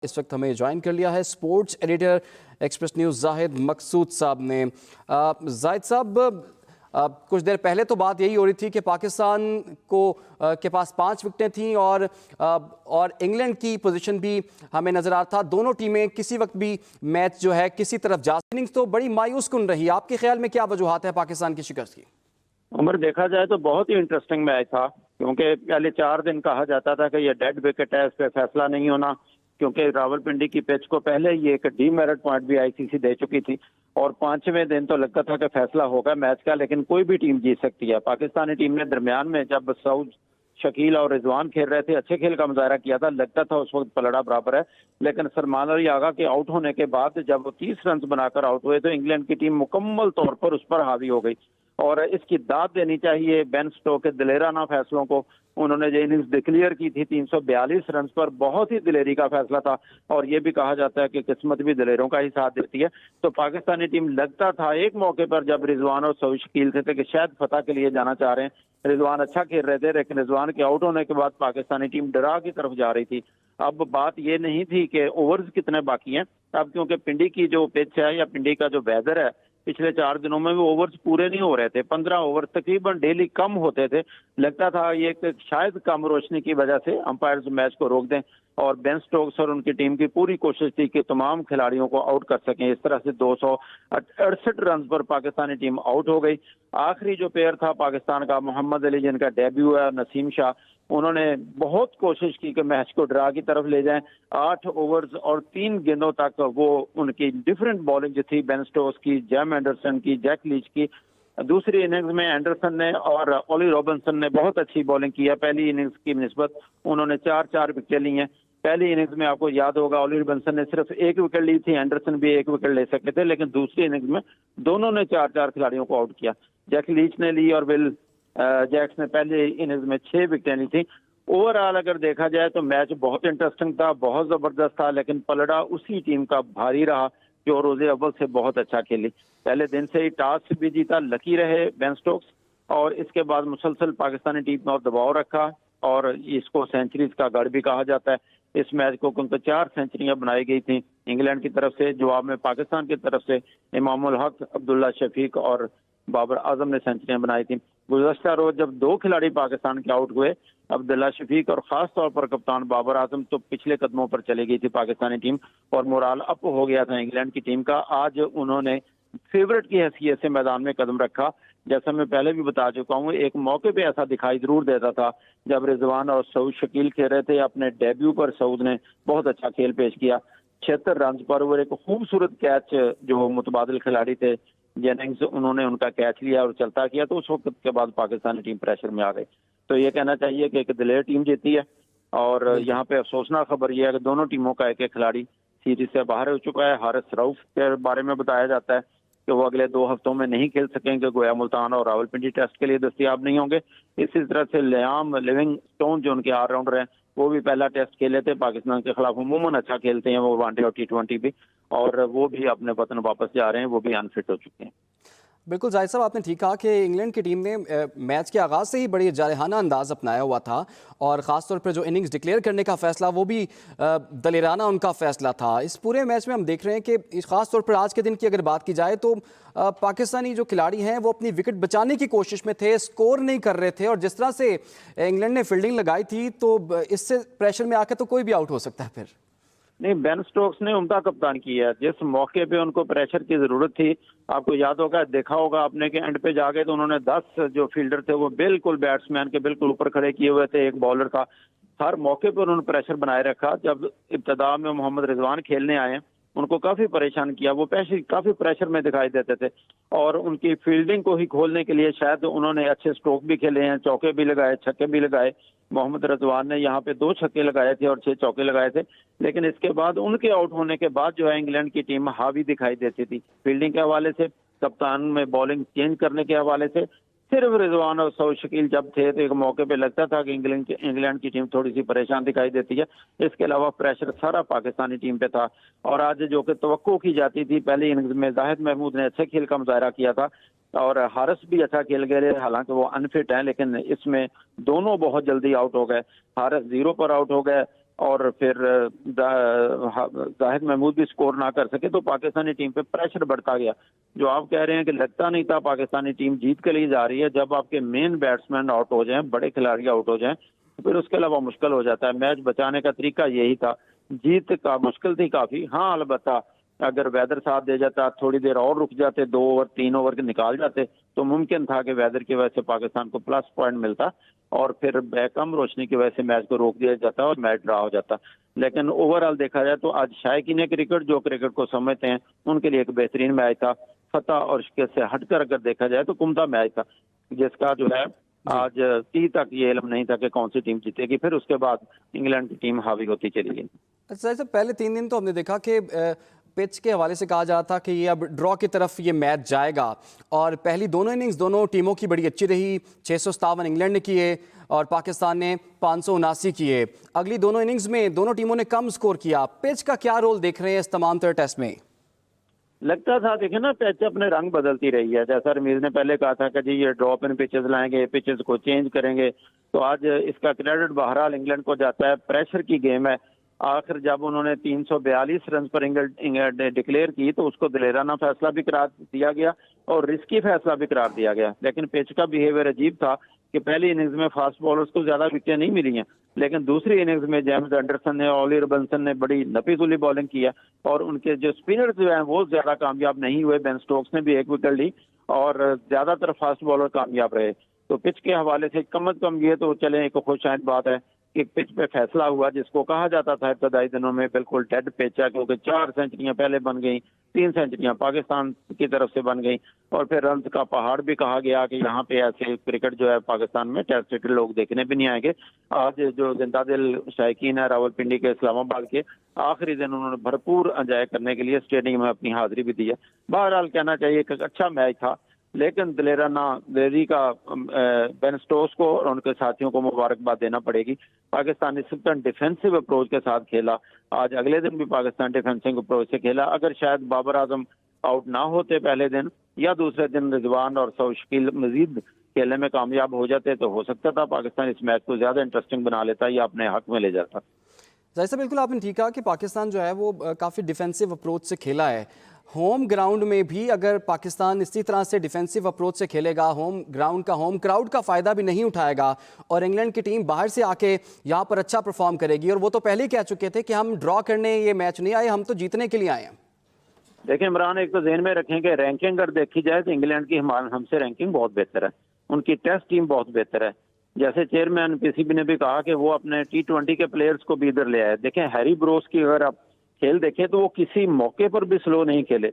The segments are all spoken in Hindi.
इस वक्त हमें ज्वाइन कर लिया है sports editor Express News Zahid Maqsood sahab ने। जाहिद साहब, कुछ देर पहले तो बात यही हो रही थी कि पाकिस्तान को के पास 5 विकेटें थीं और इंग्लैंड की पोजीशन भी हमें नज़र आ रहा था। दोनों टीमें किसी वक्त भी मैच जो है किसी तरफ जा, इनिंग्स तो बड़ी मायूस कुन रही। आपके ख्याल में क्या वजूहात है पाकिस्तान की शिकस्त की? उमर, देखा जाए तो बहुत ही इंटरेस्टिंग मैच था, क्योंकि पहले 4 दिन कहा जाता था कि ये डेड विकेट है, इस पर फैसला नहीं होना, क्योंकि रावलपिंडी की पिच को पहले ही एक डीमेरिट पॉइंट भी आईसीसी दे चुकी थी और 5वें दिन तो लगता था कि फैसला होगा मैच का, लेकिन कोई भी टीम जीत सकती है। पाकिस्तानी टीम ने दरमियान में जब सऊद, शकील और रिजवान खेल रहे थे, अच्छे खेल का मुजाहरा किया था, लगता था उस वक्त पलड़ा बराबर है, लेकिन सलमान अली आगा के आउट होने के बाद जब वो 30 रन बनाकर आउट हुए तो इंग्लैंड की टीम मुकम्मल तौर पर उस पर हावी हो गई और इसकी दाद देनी चाहिए बेन स्टोक्स के दिलेराना फैसलों को। उन्होंने जो इनिंग्स डिक्लेयर की थी 342 रन पर, बहुत ही दिलेरी का फैसला था और ये भी कहा जाता है कि किस्मत भी दिलेरों का ही साथ देती है। तो पाकिस्तानी टीम, लगता था एक मौके पर जब रिजवान और सऊद शकील थे कि शायद फतह के लिए जाना चाह रहे हैं, रिजवान अच्छा खेल रहे थे, लेकिन रिजवान के आउट होने के बाद पाकिस्तानी टीम डरा की तरफ जा रही थी। अब बात ये नहीं थी कि ओवर्स कितने बाकी हैं, अब क्योंकि पिंडी की जो पिच है या पिंडी का जो वेदर है, पिछले 4 दिनों में वो ओवर्स पूरे नहीं हो रहे थे, 15 ओवर तकरीबन डेली कम होते थे। लगता था ये शायद कम रोशनी की वजह से अंपायर्स मैच को रोक दें और बेन स्टोक्स और उनकी टीम की पूरी कोशिश थी कि तमाम खिलाड़ियों को आउट कर सकें। इस तरह से 268 रन पर पाकिस्तानी टीम आउट हो गई। आखिरी जो प्लेयर था पाकिस्तान का, मोहम्मद अली, जिनका डेब्यू है, नसीम शाह, उन्होंने बहुत कोशिश की कि मैच को ड्रा की तरफ ले जाएं। 8 ओवर्स और 3 गेंदों तक वो उनकी डिफरेंट बॉलिंग जो थी, बेन स्टोक्स की, जैम एंडरसन की, जैक लीच की। दूसरी इनिंग्स में एंडरसन ने और ओली रॉबिन्सन ने बहुत अच्छी बॉलिंग की है। पहली इनिंग्स की निस्बत उन्होंने 4-4 विकेटें ली हैं। पहली इनिंग्स में आपको याद होगा ओली रॉबिन्सन ने सिर्फ 1 विकेट ली थी, एंडरसन भी 1 विकेट ले सकते थे, लेकिन दूसरी इनिंग्स में दोनों ने 4-4 खिलाड़ियों को आउट किया। जैक लीच ने ली और विल जैक्स ने पहले इनिंग्स में 6 विकेटें ली थी। ओवरऑल अगर देखा जाए तो मैच बहुत इंटरेस्टिंग था, बहुत जबरदस्त था, लेकिन पलड़ा उसी टीम का भारी रहा जो रोजे अव्वल से बहुत अच्छा खेली। पहले दिन से ही टॉस भी जीता, लकी रहे बेन स्टोक्स, और इसके बाद मुसलसल पाकिस्तानी टीम पर दबाव रखा और इसको सेंचुरीज का गढ़ भी कहा जाता है। इस मैच को क्योंकि 4 सेंचुरियां बनाई गई थी इंग्लैंड की तरफ से, जवाब में पाकिस्तान की तरफ से इमामुल हक, अब्दुल्ला शफीक और बाबर आजम ने सेंचुरियां बनाई थी। गुज़श्ता रोज जब 2 खिलाड़ी पाकिस्तान के आउट हुए, अब्दुल्ला शफीक और खास तौर पर कप्तान बाबर आजम, तो पिछले कदमों पर चली गई थी पाकिस्तानी टीम और मोराल अप हो गया था इंग्लैंड की टीम का। आज उन्होंने फेवरेट की हैसियत से मैदान में कदम रखा। जैसा मैं पहले भी बता चुका हूँ, एक मौके पे ऐसा दिखाई जरूर देता था जब रिजवान और सऊद शकील खेल रहे थे। अपने डेब्यू पर सऊद ने बहुत अच्छा खेल पेश किया, 76 रन पर। वो एक खूबसूरत कैच, जो मुतबादिल खिलाड़ी थे जेनिंग्स, उन्होंने उनका कैच लिया और चलता किया, तो उस वक्त के बाद पाकिस्तानी टीम प्रेशर में आ गई। तो ये कहना चाहिए कि एक दिलेर टीम जीती है और यहाँ पे अफसोसनाक खबर यह है कि दोनों टीमों का एक खिलाड़ी सीरीज से बाहर हो चुका है। हारिस रऊफ के बारे में बताया जाता है कि वो अगले 2 हफ्तों में नहीं खेल सकेंगे, गोया मुल्तान और रावलपिंडी टेस्ट के लिए दस्तयाब नहीं होंगे। इसी तरह से लियाम लिविंगस्टोन जो उनके ऑलराउंडर हैं, वो भी पहला टेस्ट खेले थे पाकिस्तान के खिलाफ, अमूमन अच्छा खेलते हैं वो, वनडे और T20 भी, और वो भी अपने वतन वापस जा रहे हैं, वो भी अनफिट हो चुके हैं। बिल्कुल जाहिद साहब, आपने ठीक कहा कि इंग्लैंड की टीम ने मैच के आगाज़ से ही बड़ी जारहाना अंदाज अपनाया हुआ था और ख़ासतौर पर जो इनिंग्स डिक्लेयर करने का फ़ैसला, वो भी दलेराना उनका फ़ैसला था। इस पूरे मैच में हम देख रहे हैं कि ख़ासतौर पर आज के दिन की अगर बात की जाए तो पाकिस्तानी जो खिलाड़ी हैं वो अपनी विकेट बचाने की कोशिश में थे, स्कोर नहीं कर रहे थे, और जिस तरह से इंग्लैंड ने फील्डिंग लगाई थी तो इससे प्रेशर में आकर तो कोई भी आउट हो सकता है। फिर नहीं, बेन स्टोक्स ने उम्दा कप्तान किया है। जिस मौके पे उनको प्रेशर की जरूरत थी, आपको याद होगा, देखा होगा आपने कि एंड पे जाके तो उन्होंने 10 जो फील्डर थे वो बिल्कुल बैट्समैन के बिल्कुल ऊपर खड़े किए हुए थे, एक बॉलर का। हर मौके पर उन्होंने प्रेशर बनाए रखा। जब इब्तदा में मोहम्मद रिजवान खेलने आए, उनको काफी परेशान किया, वो काफी प्रेशर में दिखाई देते थे और उनकी फील्डिंग को ही खोलने के लिए शायद उन्होंने अच्छे स्ट्रोक भी खेले हैं, चौके भी लगाए, छक्के भी लगाए। मोहम्मद रिजवान ने यहाँ पे 2 छक्के लगाए थे और 6 चौके लगाए थे, लेकिन इसके बाद उनके आउट होने के बाद जो है इंग्लैंड की टीम हावी दिखाई देती थी फील्डिंग के हवाले से, कप्तान में बॉलिंग चेंज करने के हवाले से। सिर्फ रिजवान और सऊद शकील जब थे तो एक मौके पे लगता था कि इंग्लैंड की टीम थोड़ी सी परेशान दिखाई देती है। इसके अलावा प्रेशर सारा पाकिस्तानी टीम पे था और आज जो कि तवक्को की जाती थी, पहली इनिंग्स में जाहिद महमूद ने अच्छे खेल का मुजाहरा किया था और हारिस भी अच्छा खेल गए, हालांकि वो अनफिट हैं, लेकिन इसमें दोनों बहुत जल्दी आउट हो गए। हारिस 0 पर आउट हो गए और फिर जाहिद महमूद भी स्कोर ना कर सके तो पाकिस्तानी टीम पे प्रेशर बढ़ता गया। जो आप कह रहे हैं कि लगता नहीं था पाकिस्तानी टीम जीत के लिए जा रही है, जब आपके मेन बैट्समैन आउट हो जाएं, बड़े खिलाड़ी आउट हो जाएं, तो फिर उसके अलावा मुश्किल हो जाता है। मैच बचाने का तरीका यही था। जीत का मुश्किल थी काफी, हाँ, अलबत्ता अगर वेदर साथ दे जाता, थोड़ी देर और रुक जाते, 2 ओवर 3 ओवर के निकाल जाते, तो मुमकिन था कि वेदर की वजह से पाकिस्तान को प्लस पॉइंट मिलता और फिर कम रोशनी की वजह से मैच को रोक दिया जाता और मैच ड्रा हो जाता। लेकिन ओवरऑल देखा जाए तो आज शायकीन क्रिकेट, जो क्रिकेट को समझते हैं, उनके लिए एक बेहतरीन मैच था। फतह और शिकस्त से हटकर अगर देखा जाए तो कुमता मैच था, जिसका जो है आज 30 तक ये इल्म नहीं था कि कौन सी टीम जीतेगी। फिर उसके बाद इंग्लैंड की टीम हावी होती चली गई। अच्छा, सर पहले 3 दिन तो हमने देखा कि पिच के हवाले से कहा जा रहा था कि ये अब ड्रॉ की तरफ ये मैच जाएगा, और पहली दोनों इनिंग्स दोनों टीमों की बड़ी अच्छी रही। 657 इंग्लैंड ने किए और पाकिस्तान ने 579 किए। अगली दोनों इनिंग्स में दोनों टीमों ने कम स्कोर किया। पिच का क्या रोल देख रहे हैं इस तमाम तर टेस्ट में? लगता था, देखे ना, पिच अपने रंग बदलती रही है। जैसा रमीज ने पहले कहा था कि जी ये ड्रॉप इन पिचेस लाएंगे, पिचेस को चेंज करेंगे, तो आज इसका क्रेडिट बहरहाल इंग्लैंड को जाता है। प्रेशर की गेम है। आखिर जब उन्होंने 342 रन पर इंग्लैंड डिक्लेयर की तो उसको दिलेराना फैसला भी करार दिया गया और रिस्की फैसला भी करार दिया गया। लेकिन पिच का बिहेवियर अजीब था कि पहली इनिंग्स में फास्ट बॉलर्स को ज्यादा विकेटें नहीं मिली हैं, लेकिन दूसरी इनिंग्स में जेम्स एंडरसन ने, ऑली रॉबिन्सन ने बड़ी नफीसुली बॉलिंग किया और उनके जो स्पिनर्स जो हैं वो ज्यादा कामयाब नहीं हुए। बेन स्टोक्स ने भी 1 विकेट ली और ज्यादातर फास्ट बॉलर कामयाब रहे। तो पिच के हवाले से कम से कम ये तो चले एक खुशआइंद बात है कि पिच पे फैसला हुआ, जिसको कहा जाता था इब्तदाई दिनों में बिल्कुल डेड पिच है, क्योंकि 4 सेंचुरियां पहले बन गई, 3 सेंचुरियां पाकिस्तान की तरफ से बन गई और फिर रन का पहाड़ भी कहा गया कि यहाँ पे ऐसे क्रिकेट जो है पाकिस्तान में टेस्ट क्रिकेट लोग देखने भी नहीं आएंगे। आज जो जिंदा दिल शायकीन है रावलपिंडी के, इस्लामाबाद के, आखिरी दिन उन्होंने भरपूर एंजॉय करने के लिए स्टेडियम में अपनी हाजिरी भी दी है। बहरहाल कहना चाहिए कि अच्छा मैच था, लेकिन दिलेराना देरी का बेन स्टोक्स को और उनके साथियों को मुबारकबाद देना पड़ेगी। पाकिस्तान ने सिर्फ डिफेंसिव अप्रोच के साथ खेला। आज अगले दिन भी पाकिस्तान डिफेंसिव अप्रोच से खेला। अगर शायद बाबर आजम आउट ना होते पहले दिन, या दूसरे दिन रिजवान और शकील मजीद खेलने में कामयाब हो जाते, तो हो सकता था पाकिस्तान इस मैच को ज्यादा इंटरेस्टिंग बना लेता या अपने हक में ले जाता। जैसा बिल्कुल आपने ठीक कहा कि पाकिस्तान जो है वो काफ़ी डिफेंसिव अप्रोच से खेला है। होम ग्राउंड में भी अगर पाकिस्तान इसी तरह से डिफेंसिव अप्रोच से खेलेगा, होम ग्राउंड का, होम क्राउड का फ़ायदा भी नहीं उठाएगा और इंग्लैंड की टीम बाहर से आके यहाँ पर अच्छा परफॉर्म करेगी। और वो तो पहले ही कह चुके थे कि हम ड्रॉ करने ये मैच नहीं आए, हम तो जीतने के लिए आए हैं। देखिए इमरान, एक तो ज़हन में रखें कि रैंकिंग अगर देखी जाए तो इंग्लैंड की हमसे रैंकिंग बहुत बेहतर है, उनकी टेस्ट टीम बहुत बेहतर है। जैसे चेयरमैन पीसीबी ने भी कहा कि वो अपने T20 के प्लेयर्स को भी इधर ले आए। देखें हैरी ब्रोक्स की अगर आप खेल देखें तो वो किसी मौके पर भी स्लो नहीं खेले।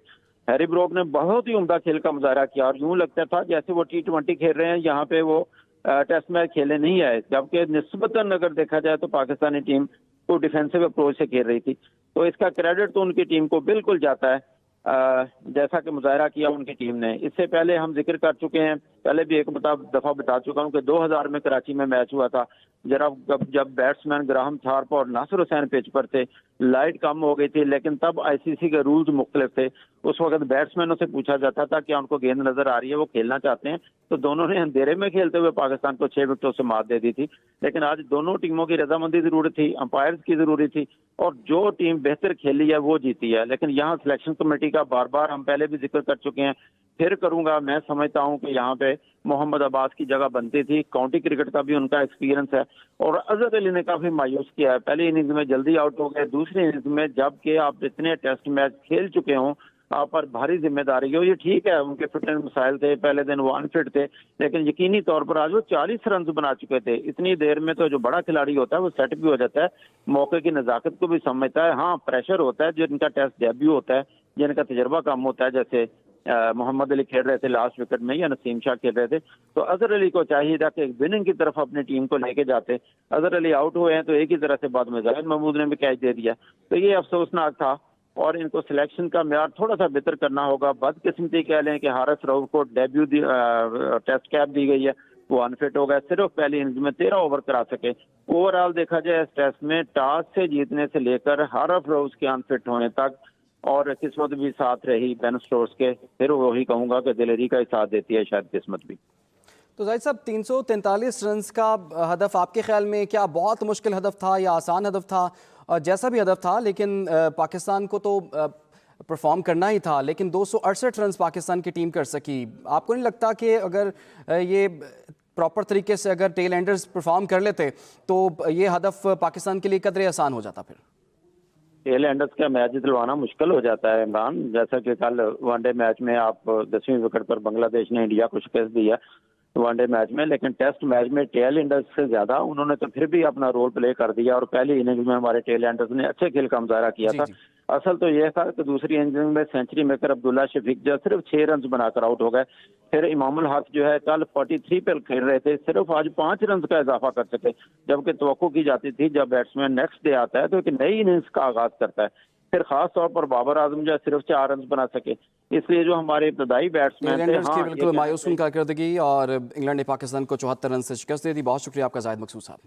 हैरी ब्रोक ने बहुत ही उम्दा खेल का मुजाहरा किया और यूं लगता था जैसे वो T20 खेल रहे हैं, यहाँ पे वो टेस्ट मैच खेले नहीं आए। जबकि निस्बतन अगर देखा जाए तो पाकिस्तानी टीम को डिफेंसिव अप्रोच से खेल रही थी, तो इसका क्रेडिट तो उनकी टीम को बिल्कुल जाता है जैसा कि मुजाहरा किया उनकी टीम ने। इससे पहले हम जिक्र कर चुके हैं, पहले भी एक दफा बता चुका हूं कि 2000 में कराची में मैच हुआ था, जब बैट्समैन ग्राहम थार्प और नासिर हुसैन पिच पर थे, लाइट कम हो गई थी, लेकिन तब आईसीसी के रूल्स मुख्तलिफ थे। उस वक्त बैट्समैनों से पूछा जाता था क्या उनको गेंद नजर आ रही है, वो खेलना चाहते हैं, तो दोनों ने अंधेरे में खेलते हुए पाकिस्तान को 6 विकेटों से मात दे दी थी। लेकिन आज दोनों टीमों की रजामंदी जरूरी थी, अंपायर्स की जरूरी थी और जो टीम बेहतर खेली है वो जीती है। लेकिन यहाँ सिलेक्शन कमेटी का बार बार हम पहले भी जिक्र कर चुके हैं, फिर करूंगा, मैं समझता हूं कि यहाँ पे मोहम्मद अब्बास की जगह बनती थी। काउंटी क्रिकेट का भी उनका एक्सपीरियंस है और अजहर अली ने काफी मायूस किया है। पहली इनिंग्स में जल्दी आउट हो गए, दूसरी इनिंग्स में जबकि आप इतने टेस्ट मैच खेल चुके हों, आप पर भारी जिम्मेदारी हो। ये ठीक है उनके फिटनेस मसाइल थे, पहले दिन वो अनफिट थे, लेकिन यकीनी तौर पर आज वो 40 रन बना चुके थे। इतनी देर में तो जो बड़ा खिलाड़ी होता है वो सेट भी हो जाता है, मौके की नजाकत को भी समझता है। हाँ, प्रेशर होता है, जिनका टेस्ट डेब्यू होता है, जिनका तजर्बा कम होता है, जैसे मोहम्मद अली खेल रहे थे लास्ट विकेट में या नसीम शाह खेल रहे थे, तो अजहर अली को चाहिए था कि विनिंग की तरफ अपनी टीम को लेके जाते। अजहर अली आउट हुए हैं तो एक ही तरह से बाद में जाहिद महमूद ने भी कैच दे दिया, तो ये अफसोसनाक था और इनको सिलेक्शन का म्यार थोड़ा सा बेहतर करना होगा। बदकिस्मती कह लें कि हारिस रऊफ को डेब्यू टेस्ट कैप दी गई है, वो अनफिट हो गया, सिर्फ पहली इनिंग्स में 13 ओवर करा सके। ओवरऑल देखा जाए इस टेस्ट में टॉस से जीतने से लेकर हारिस रऊफ के अनफिट होने तक और किस्मत भी साथ रही बेन स्टोक्स के, फिर वही कहूंगा कि दिलेरी का ही साथ देती है शायद किस्मत भी। तो जाहिद साहब 343 रन का हदफ आपके ख्याल में क्या बहुत मुश्किल हदफ था या आसान हदफ था? जैसा भी हदफ था, लेकिन पाकिस्तान को तो परफॉर्म करना ही था, लेकिन 268 रन पाकिस्तान की टीम कर सकी। आपको नहीं लगता कि अगर ये प्रॉपर तरीके से अगर टेल एंडर्स परफॉर्म कर लेते तो ये हदफ पाकिस्तान के लिए कदरे आसान हो जाता? फिर टेल एंडर्स का मैच दिलवाना मुश्किल हो जाता है इमरान। जैसा कि कल वनडे मैच में आप 10वीं विकेट पर बांग्लादेश ने इंडिया को शिकस्त दिया वनडे मैच में, लेकिन टेस्ट मैच में टेल एंडर्स से ज्यादा उन्होंने तो फिर भी अपना रोल प्ले कर दिया और पहली इनिंग्स में हमारे टेल एंडर्स ने अच्छे खेल का मुजाहरा किया जी था। जी। असल तो यह था कि दूसरी इनिंग में सेंचुरी मेकर अब्दुल्ला शफीक जो सिर्फ 6 रन बनाकर आउट हो गए। फिर इमामुल हक जो है कल 43 पर खेल रहे थे, सिर्फ आज 5 रन का इजाफा कर सके, जबकि तवक्को की जाती थी जब बैट्समैन नेक्स्ट डे आता है तो एक नई इनिंग्स का आगाज करता है। फिर खास तौर पर बाबर आजम जो है सिर्फ 4 रन बना सके, इसलिए जो हमारे इब्तदाई बैट्समैन थे, टेल की हाँ, बिल्कुल मायूस कारकर्दगी, और इंग्लैंड ने पाकिस्तान को 74 रन से शिकस्त दे दी। बहुत शुक्रिया आपका जाहिद मकसूद साहब।